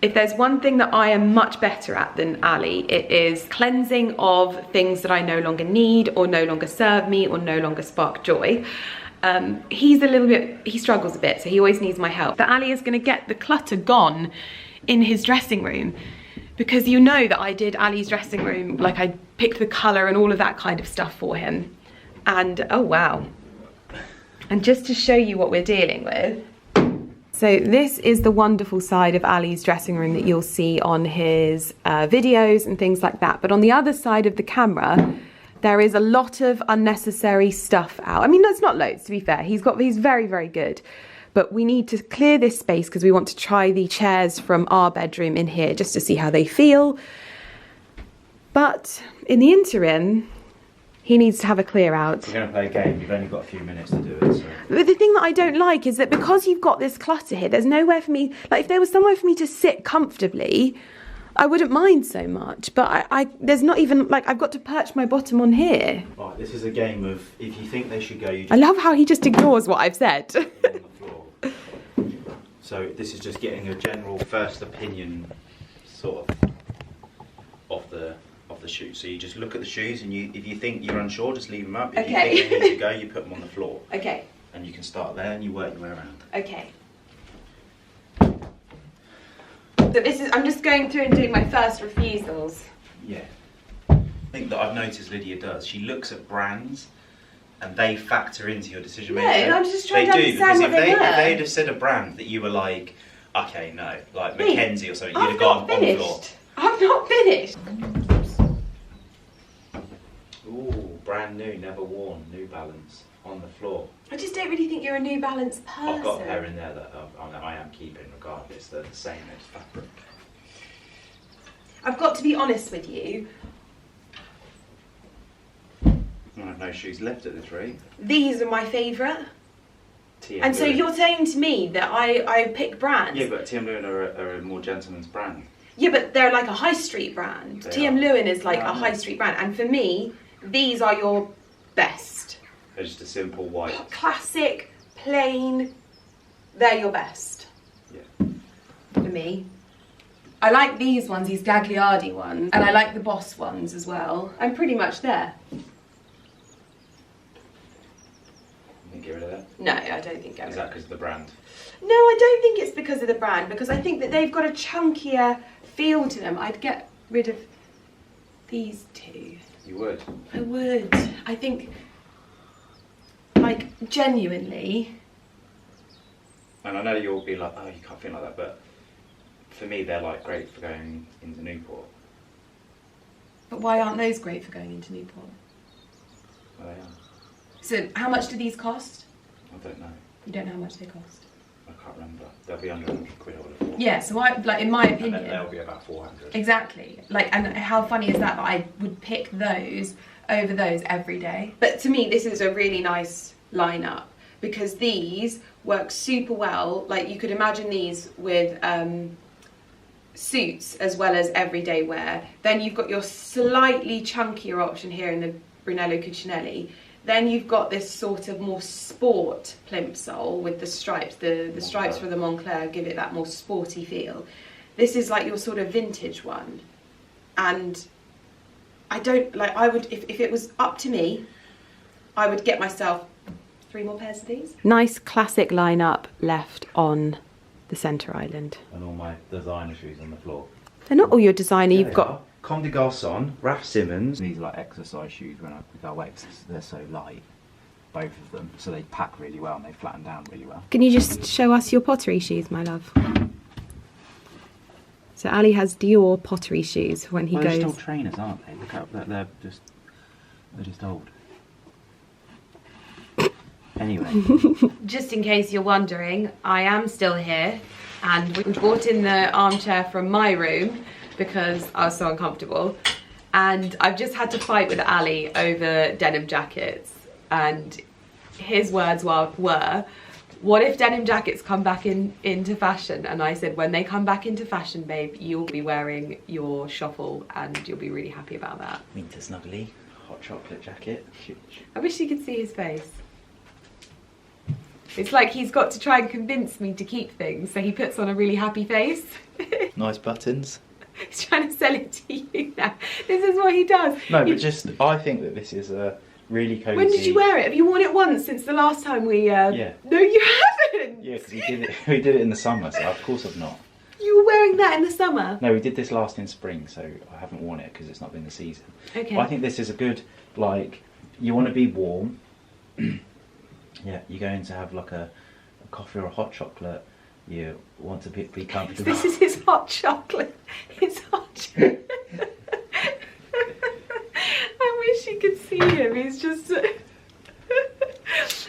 S1: if there's one thing that I am much better at than Ali, it is cleansing of things that I no longer need or no longer serve me or no longer spark joy. He struggles a bit, so he always needs my help. But Ali is gonna get the clutter gone in his dressing room, because you know that I did Ali's dressing room, like I picked the colour and all of that kind of stuff for him. And oh wow. And just to show you what we're dealing with, so this is the wonderful side of Ali's dressing room that you'll see on his videos and things like that. But on the other side of the camera, there is a lot of unnecessary stuff out. I mean, that's not loads, to be fair. He's very, very good. But we need to clear this space because we want to try the chairs from our bedroom in here just to see how they feel. But in the interim, he needs to have a clear out.
S2: We're going to play a game. You've only got a few minutes to do it. So.
S1: But the thing that I don't like is that because you've got this clutter here, there's nowhere for me, like if there was somewhere for me to sit comfortably, I wouldn't mind so much. But there's not even, like, I've got to perch my bottom on here.
S2: Right, this is a game of, if you think they should go, you just...
S1: I love how he just ignores what I've said.
S2: on the floor. So this is just getting a general first opinion, sort of the shoes. So you just look at the shoes, and if you think you're unsure, just leave them up. If you think they need to go, you put them on the floor.
S1: Okay.
S2: And you can start there and you work your way around.
S1: Okay. So I'm just going through and doing my first refusals.
S2: Yeah. The thing that I've noticed Lydia does, she looks at brands and they factor into your decision making.
S1: No, I'm just trying to understand what they were.
S2: If they'd have said a brand that you were like, okay, no, like Mackenzie or something, you'd have gone on the floor.
S1: I've not finished.
S2: Ooh, brand new, never worn, New Balance on the floor.
S1: I just don't really think you're a New Balance person.
S2: I've got a pair in there that I am keeping regardless. They're the same as fabric.
S1: I've got to be honest with you.
S2: I have no shoes left at this rate.
S1: These are my favourite.
S2: And
S1: so you're saying to me that I pick brands?
S2: Yeah, but TM Lewin are a more gentleman's brand.
S1: Yeah, but they're like a high street brand. TM Lewin is like a high street brand. And for me, these are your best.
S2: They're just a simple white.
S1: Classic, plain, they're your best.
S2: Yeah.
S1: For me. I like these ones, these Gagliardi ones. And I like the Boss ones as well. I'm pretty much there.
S2: Get rid of that?
S1: No, I don't think
S2: Is that because of the brand?
S1: No, I don't think it's because of the brand, because I think that they've got a chunkier feel to them. I'd get rid of these two.
S2: You would?
S1: I would. I think, like, genuinely.
S2: And I know you'll be like, oh, you can't feel like that, but for me, they're like great for going into Newport.
S1: But why aren't those great for going into Newport?
S2: Well, they are.
S1: So how much do these cost?
S2: I don't know.
S1: You don't know how much they cost?
S2: I can't remember. They'll be under 100 quid, I would have thought.
S1: Yeah, so I, like, in my
S2: And
S1: opinion...
S2: then they'll be about 400.
S1: Exactly. Like, and how funny is that I would pick those over those every day? But to me, this is a really nice lineup because these work super well. Like, you could imagine these with suits as well as everyday wear. Then you've got your slightly chunkier option here in the Brunello Cucinelli. Then you've got this sort of more sport plimsoll with the stripes. The stripes for the Moncler give it that more sporty feel. This is like your sort of vintage one. And I don't, like, I would, if it was up to me, I would get myself 3 more pairs of these. Nice classic lineup left on the centre island.
S2: And all my designer shoes on the floor.
S1: They're not all your designer, you've got...
S2: Comme des Garçons, Raf Simons. These are like exercise shoes when we go away because they're so light, both of them. So they pack really well and they flatten down really well.
S1: Can you just show us your pottery shoes, my love? So Ali has Dior pottery shoes when he goes...
S2: They're still trainers, aren't they? Look out, they're just old. Anyway.
S1: Just in case you're wondering, I am still here and we brought in the armchair from my room because I was so uncomfortable, and I've just had to fight with Ali over denim jackets, and his words were, what if denim jackets come back into fashion? And I said, when they come back into fashion, babe, you'll be wearing your shuffle and you'll be really happy about that.
S2: Winter snuggly, hot chocolate jacket.
S1: I wish you could see his face. It's like he's got to try and convince me to keep things, so he puts on a really happy face.
S2: Nice buttons.
S1: He's trying to sell it to you now. This is what he does.
S2: No, but just, I think that this is a really cosy...
S1: When did you wear it? Have you worn it once since the last time we...
S2: Yeah.
S1: No, you haven't!
S2: Yeah, because we did it in the summer, so of course I've not.
S1: You were wearing that in the summer?
S2: No, we did this last in spring, so I haven't worn it because it's not been the season.
S1: Okay.
S2: But I think this is a good, like, you want to be warm. Yeah, you're going to have like a coffee or a hot chocolate. You want to be comfortable.
S1: This is his hot chocolate. His hot chocolate. I wish you could see him. He's just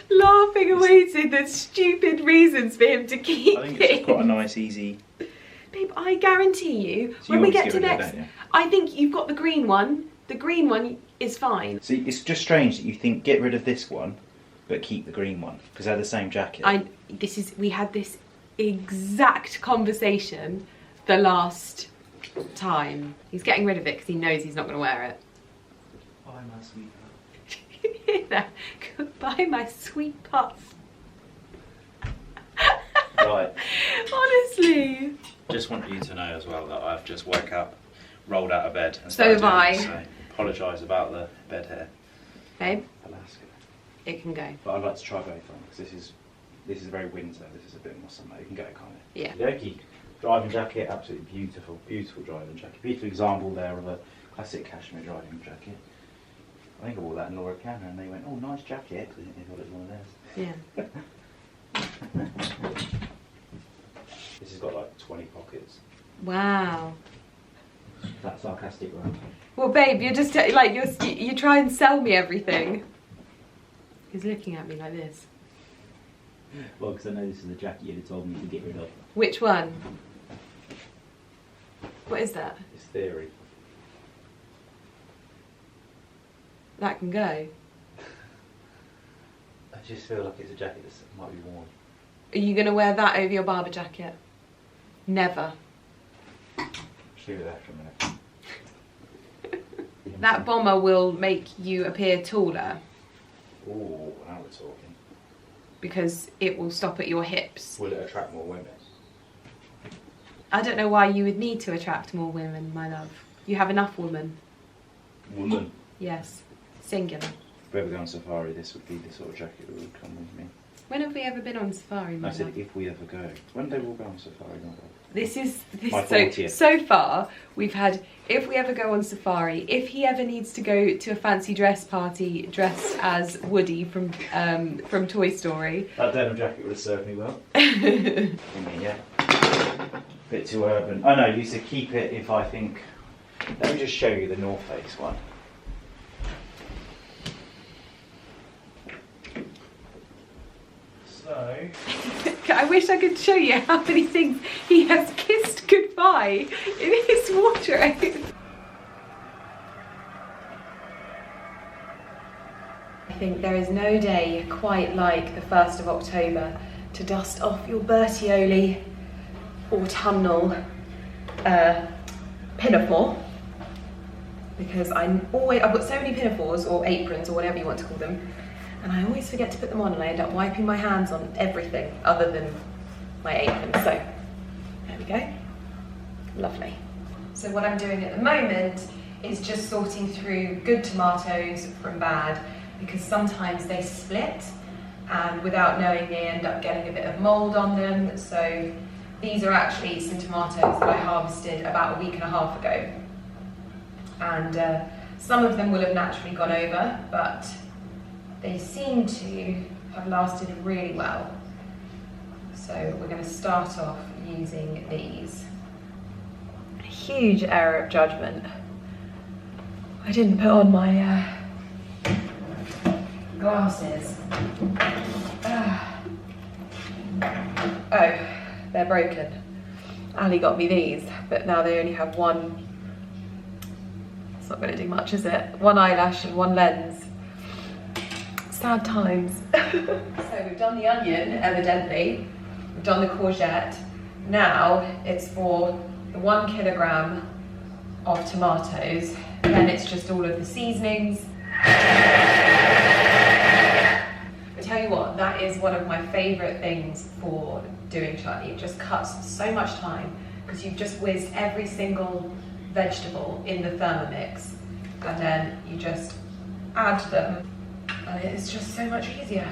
S1: laughing away to the stupid reasons for him to keep
S2: I think it's just quite a nice, easy...
S1: Babe, I guarantee you,
S2: So
S1: when
S2: you
S1: we
S2: want
S1: get
S2: to
S1: to
S2: get rid of it,
S1: next...
S2: don't you?
S1: I think you've got the green one. The green one is fine.
S2: See, it's just strange that you think, get rid of this one, but keep the green one, because they're the same jacket.
S1: We had this exact conversation the last time. He's getting rid of it because he knows he's not going to wear it.
S2: Bye, my sweetheart.
S1: You hear that? Goodbye, my sweet puff.
S2: Right.
S1: Honestly.
S2: Just want you to know as well that I've just woke up, rolled out of bed, and
S1: So have
S2: doing
S1: I.
S2: this, so apologise about the bed hair.
S1: Babe,
S2: Alaska.
S1: it can go.
S2: But I'd like to try both on because this is very winter. This is a bit more summer. You can go, can't it?
S1: Yeah.
S2: Yoki. Driving jacket, absolutely beautiful, beautiful driving jacket. Beautiful example there of a classic cashmere driving jacket. I think I wore that in Laura Canner and they went, oh, nice jacket. I think they thought it was one of theirs.
S1: Yeah.
S2: This has got like 20 pockets.
S1: Wow.
S2: That's sarcastic, right?
S1: Well, babe, you're just like you try and sell me everything. He's looking at me like this.
S2: Well, because I know this is the jacket you'd have told me to get rid of.
S1: Which one? What is that?
S2: It's theory.
S1: That can go.
S2: I just feel like it's a jacket that might be worn.
S1: Are you going to wear that over your Barber jacket? Never.
S2: Just leave it there for a minute.
S1: That bomber will make you appear taller
S2: Ooh, now we're talking.
S1: because it will stop at your hips.
S2: Will it attract more women?
S1: I don't know why you would need to attract more women, my love. You have enough women.
S2: Woman.
S1: Yes. Singular.
S2: If we ever go on safari, this would be the sort of jacket that would come with me.
S1: When have we ever been on safari, my
S2: I said
S1: love?
S2: if we ever go. When do we go on safari? Not go.
S1: This
S2: My 40th.
S1: so far we've had if we ever go on safari, if he ever needs to go to a fancy dress party dressed as Woody from Toy Story.
S2: That denim jacket would have served me well. I mean, yeah. bit too urban. Oh no, you said keep it if I think. Let me just show you the North Face one. So.
S1: I wish I could show you how many things he has kissed goodbye in his wardrobe. I think there is no day quite like the 1st of October to dust off your Bertioli autumnal pinafore, because I've got so many pinafores or aprons or whatever you want to call them, and I always forget to put them on and I end up wiping my hands on everything other than my apron. So there we go, lovely. So what I'm doing at the moment is just sorting through good tomatoes from bad, because sometimes they split and without knowing they end up getting a bit of mold on them. So these are actually some tomatoes that I harvested about a week and a half ago, and some of them will have naturally gone over, but they seem to have lasted really well. So we're going to start off using these. A huge error of judgment. I didn't put on my glasses. Oh, they're broken. Ali got me these, but now they only have one. It's not going to do much, is it? One eyelash and one lens. Sad times. So we've done the onion, evidently. We've done the courgette. Now it's for the 1 kilogram of tomatoes. Then it's just all of the seasonings. I tell you what, that is one of my favourite things for doing chutney. It just cuts so much time, because you've just whizzed every single vegetable in the Thermomix, and then you just add them, and it's just so much easier.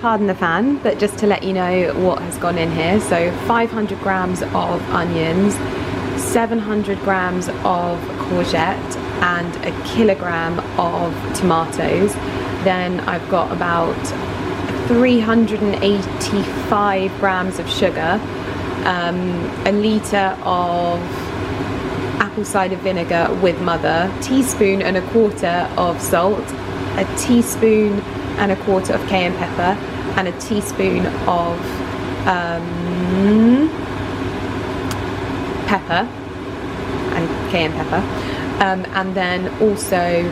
S1: Pardon the fan, but just to let you know what has gone in here. So 500 grams of onions, 700 grams of courgette, and a kilogram of tomatoes. Then I've got about 385 grams of sugar, a litre of apple cider vinegar with mother, teaspoon and a quarter of salt, a teaspoon and a quarter of cayenne pepper, and a teaspoon of pepper and cayenne pepper, and then also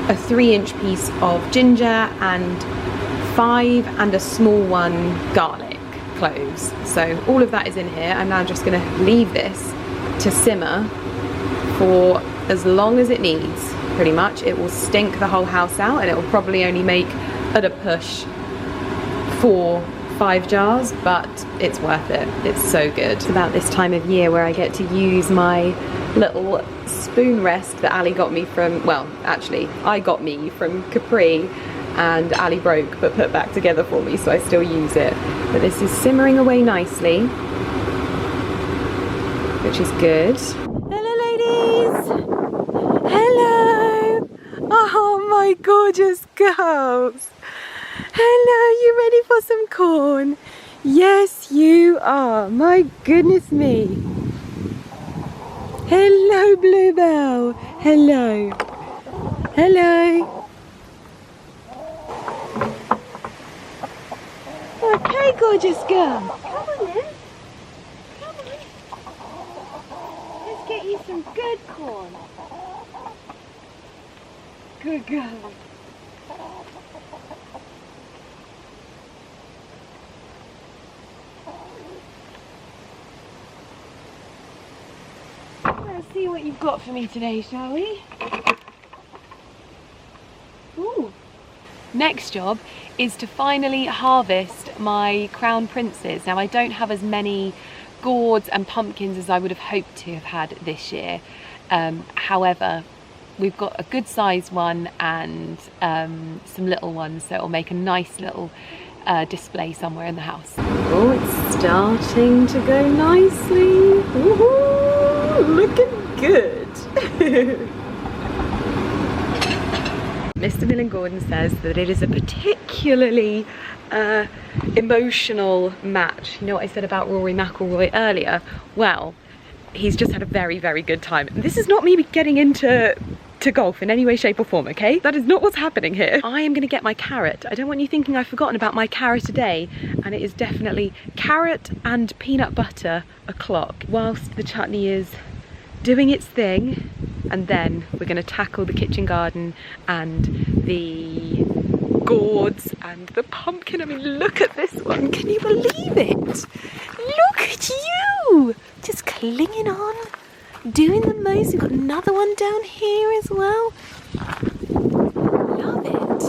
S1: a 3-inch piece of ginger and 5 and a small one garlic cloves. So all of that is in here. I'm now just going to leave this to simmer for as long as it needs, pretty much. It will stink the whole house out, and it will probably only make, at a push, 4-5 jars, but it's worth it. It's so good. It's about this time of year where I get to use my little spoon rest that Ali got me from, well, actually, I got me from Capri, and Ali broke but put back together for me, so I still use it. But this is simmering away nicely, which is good. Hello, ladies! Hello! Oh, my gorgeous girls! Hello, you ready for some corn? Yes, you are. My goodness me. Hello, Bluebell. Hello. Hello. Okay, gorgeous girl. Come on then. Come on. Let's get you some good corn. Good girl. Let's see what you've got for me today, shall we? Ooh. Next job is to finally harvest my crown princes. Now, I don't have as many gourds and pumpkins as I would have hoped to have had this year. However, we've got a good sized one and some little ones, so it'll make a nice little display somewhere in the house. Oh, it's starting to go nicely. Woohoo! Looking good. Mr. Millen Gordon says that it is a particularly emotional match. You know what I said about Rory McIlroy earlier? Well, he's just had a very, very good time. And this is not me getting into golf in any way, shape or form, okay? That is not what's happening here. I am gonna get my carrot. I don't want you thinking I've forgotten about my carrot today, and it is definitely carrot and peanut butter o'clock whilst the chutney is doing its thing, and then we're gonna tackle the kitchen garden and the gourds and the pumpkin. I mean, look at this one. Can you believe it? Look at you! Just clinging on, doing the most. We've got another one down here as well. Love it.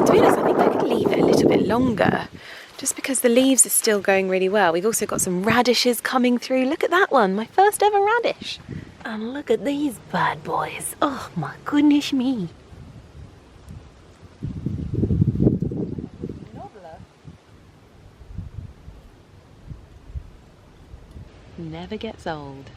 S1: To be honest, I think I could leave it a little bit longer just because the leaves are still going really well. We've also got some radishes coming through. Look at that one, my first ever radish. And look at these bad boys. Oh my goodness me. Never gets old.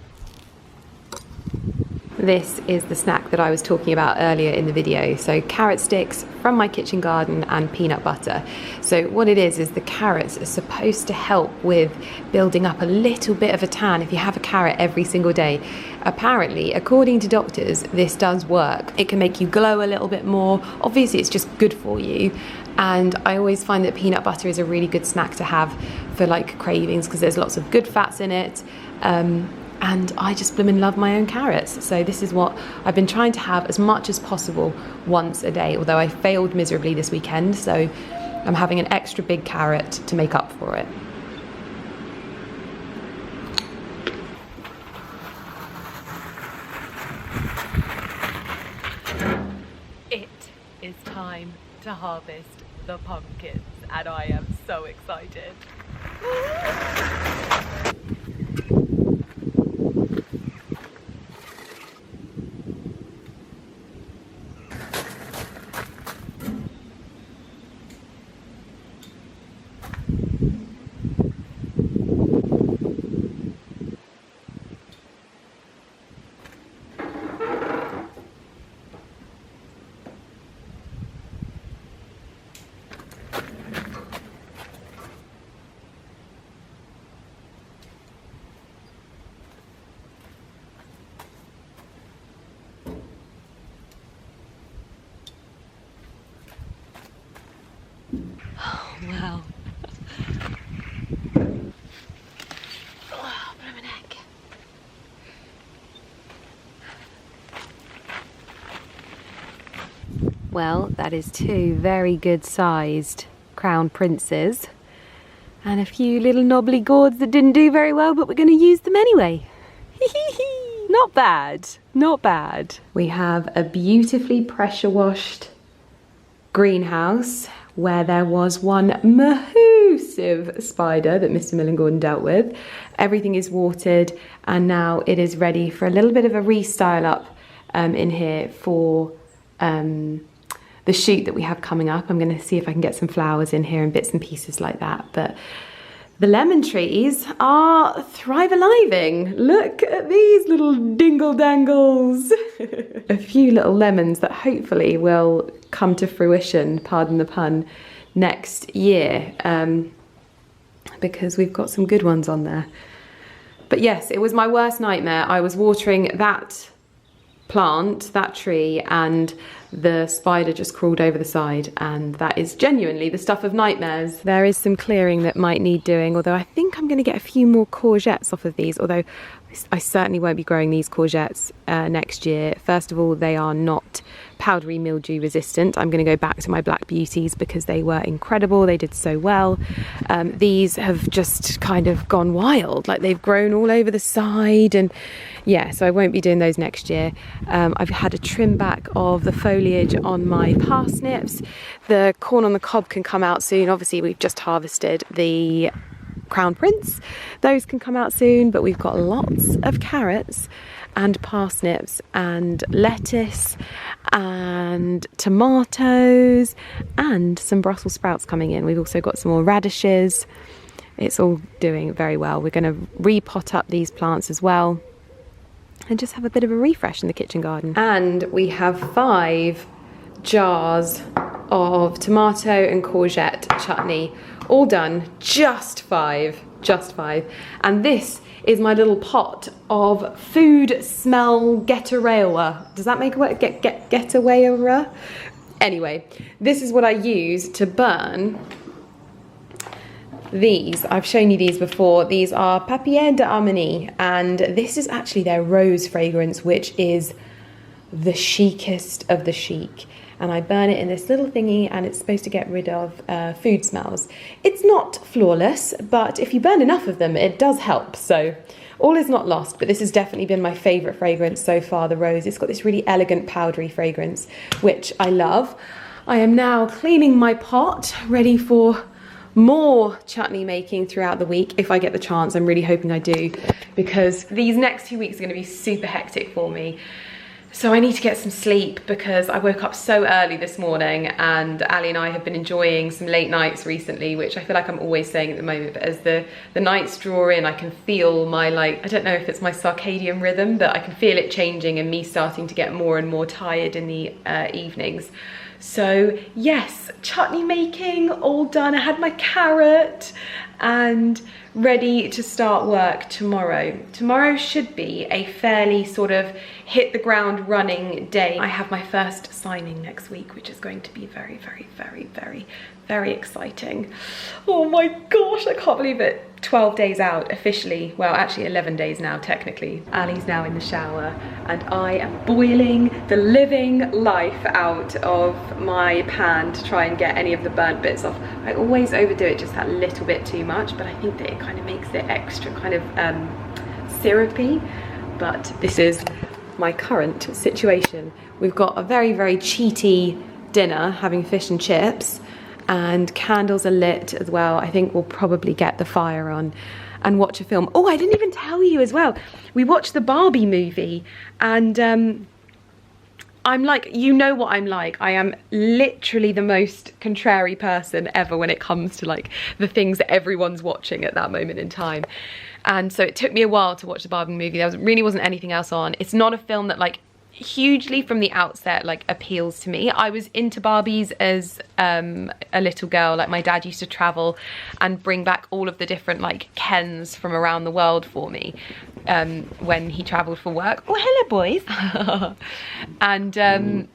S1: This is the snack that I was talking about earlier in the video. So carrot sticks from my kitchen garden and peanut butter. So what it is the carrots are supposed to help with building up a little bit of a tan if you have a carrot every single day. Apparently, according to doctors, this does work. It can make you glow a little bit more. Obviously, it's just good for you. And I always find that peanut butter is a really good snack to have for like cravings because there's lots of good fats in it. And I just blooming love my own carrots. So this is what I've been trying to have as much as possible once a day, although I failed miserably this weekend. So I'm having an extra big carrot to make up for it. It is time to harvest the pumpkins, and I am so excited. Wow. Oh, blooming heck. Well, that is two very good sized crown princes and a few little knobbly gourds that didn't do very well, but we're going to use them anyway. Not bad, not bad. We have a beautifully pressure washed greenhouse where there was one massive spider that Mr. Millen Gordon dealt with. Everything is watered and now it is ready for a little bit of a restyle up in here for the shoot that we have coming up. I'm going to see if I can get some flowers in here and bits and pieces like that. But the lemon trees are thrive-aliving. Look at these little dingle-dangles. A few little lemons that hopefully will come to fruition, pardon the pun, next year. Because we've got some good ones on there. But yes, it was my worst nightmare. I was watering that plant, that tree, and the spider just crawled over the side, and that is genuinely the stuff of nightmares. There is some clearing that might need doing, although I think I'm going to get a few more courgettes off of these, although I certainly won't be growing these courgettes next year. First of all, they are not powdery mildew resistant. I'm going to go back to my Black Beauties because they were incredible. They did so well. These have just kind of gone wild, like they've grown all over the side, and yeah, so I won't be doing those next year. I've had a trim back of the foliage on my parsnips. The corn on the cob can come out soon. Obviously, we've just harvested the crown prince. Those can come out soon, but we've got lots of carrots and parsnips and lettuce and tomatoes and some Brussels sprouts coming in. We've also got some more radishes. It's all doing very well. We're going to repot up these plants as well and just have a bit of a refresh in the kitchen garden. And we have 5 jars of tomato and courgette chutney, all done, just five. And this is my little pot of food smell getarewa. Does that make a word? Getarewa? Anyway, this is what I use to burn these. I've shown you these before. These are Papier d'Harmonie, and this is actually their rose fragrance, which is the chicest of the chic. And I burn it in this little thingy, and it's supposed to get rid of food smells. It's not flawless, but if you burn enough of them, it does help. So all is not lost, but this has definitely been my favourite fragrance so far, the rose. It's got this really elegant powdery fragrance, which I love. I am now cleaning my pot, ready for more chutney making throughout the week if I get the chance. I'm really hoping I do, because these next 2 weeks are going to be super hectic for me. So I need to get some sleep because I woke up so early this morning, and Ali and I have been enjoying some late nights recently, which I feel like I'm always saying at the moment, but as the nights draw in, I can feel my, like, I don't know if it's my circadian rhythm, but I can feel it changing and me starting to get more and more tired in the evenings. So yes, chutney making all done. I had my carrot and ready to start work tomorrow. Tomorrow should be a fairly sort of hit the ground running day. I have my first signing next week, which is going to be very, very, very, very, very exciting. Oh my gosh, I can't believe it. 12 days out officially. Well, actually 11 days now technically. Ali's now in the shower and I am boiling the living life out of my pan to try and get any of the burnt bits off. I always overdo it just that little bit too much, but I think that it kind of makes it extra kind of syrupy. But this is my current situation. We've got a very, very cheaty dinner, having fish and chips, and candles are lit as well. I think we'll probably get the fire on and watch a film. Oh, I didn't even tell you as well. We watched the Barbie movie, and I'm like, you know what I'm like. I am literally the most contrary person ever when it comes to like the things that everyone's watching at that moment in time. And so it took me a while to watch the Barbie movie. There really wasn't anything else on. It's not a film that like hugely from the outset like appeals to me. I was into Barbies as a little girl. Like my dad used to travel and bring back all of the different like Kens from around the world for me when he traveled for work. Oh, hello boys. And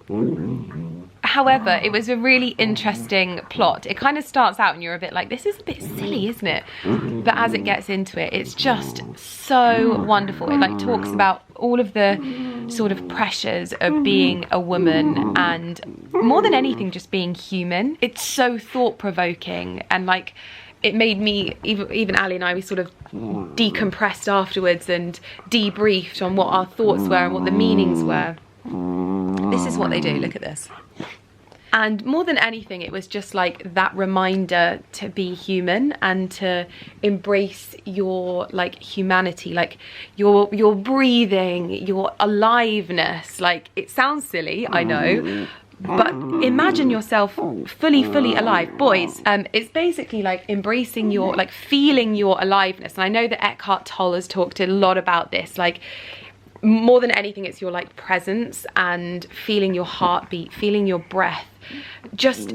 S1: however, it was a really interesting plot. It kind of starts out and you're a bit like, this is a bit silly, isn't it? But as it gets into it, it's just so wonderful. It like talks about all of the sort of pressures of being a woman, and more than anything, just being human. It's so thought-provoking, and like it made me, even Ali and I, we sort of decompressed afterwards and debriefed on what our thoughts were and what the meanings were. This is what they do, look at this. And more than anything, it was just like that reminder to be human and to embrace your like humanity, like your breathing, your aliveness. Like it sounds silly, I know, but imagine yourself fully alive. Boys, it's basically like embracing your, like feeling your aliveness. And I know that Eckhart Tolle has talked a lot about this, like more than anything, it's your like presence and feeling your heartbeat, feeling your breath, just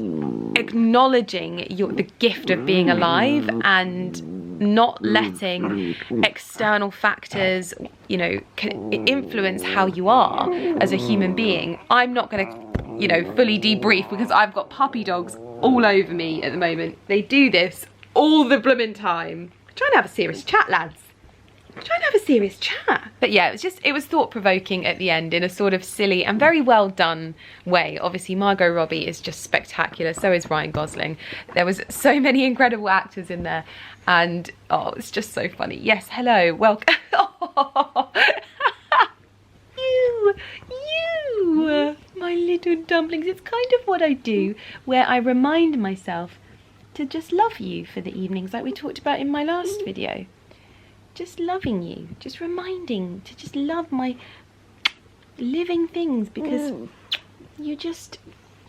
S1: acknowledging the gift of being alive and not letting external factors, you know, influence how you are as a human being. I'm not going to, you know, fully debrief because I've got puppy dogs all over me at the moment. They do this all the blooming time. I'm trying to have a serious chat, lads. Trying to have a serious chat. But yeah, it was thought-provoking at the end in a sort of silly and very well done way. Obviously Margot Robbie is just spectacular, so is Ryan Gosling. There was so many incredible actors in there, and oh, it's just so funny. Yes, hello, welcome. you, my little dumplings. It's kind of what I do, where I remind myself to just love you for the evenings, like we talked about in my last video. Just loving you, just reminding to just love my living things, because you're just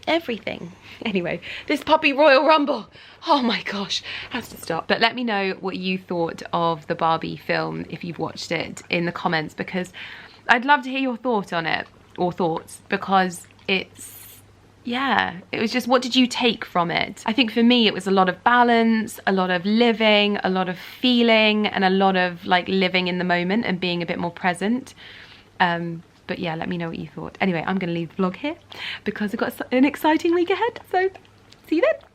S1: everything. Anyway, this puppy Royal Rumble, oh my gosh, has to stop. But let me know what you thought of the Barbie film if you've watched it in the comments, because I'd love to hear your thought on it, or thoughts, because it's yeah, it was just, what did you take from it? I think for me it was a lot of balance, a lot of living, a lot of feeling, and a lot of like living in the moment and being a bit more present. But yeah, let me know what you thought. Anyway, I'm gonna leave the vlog here because I've got an exciting week ahead, so see you then.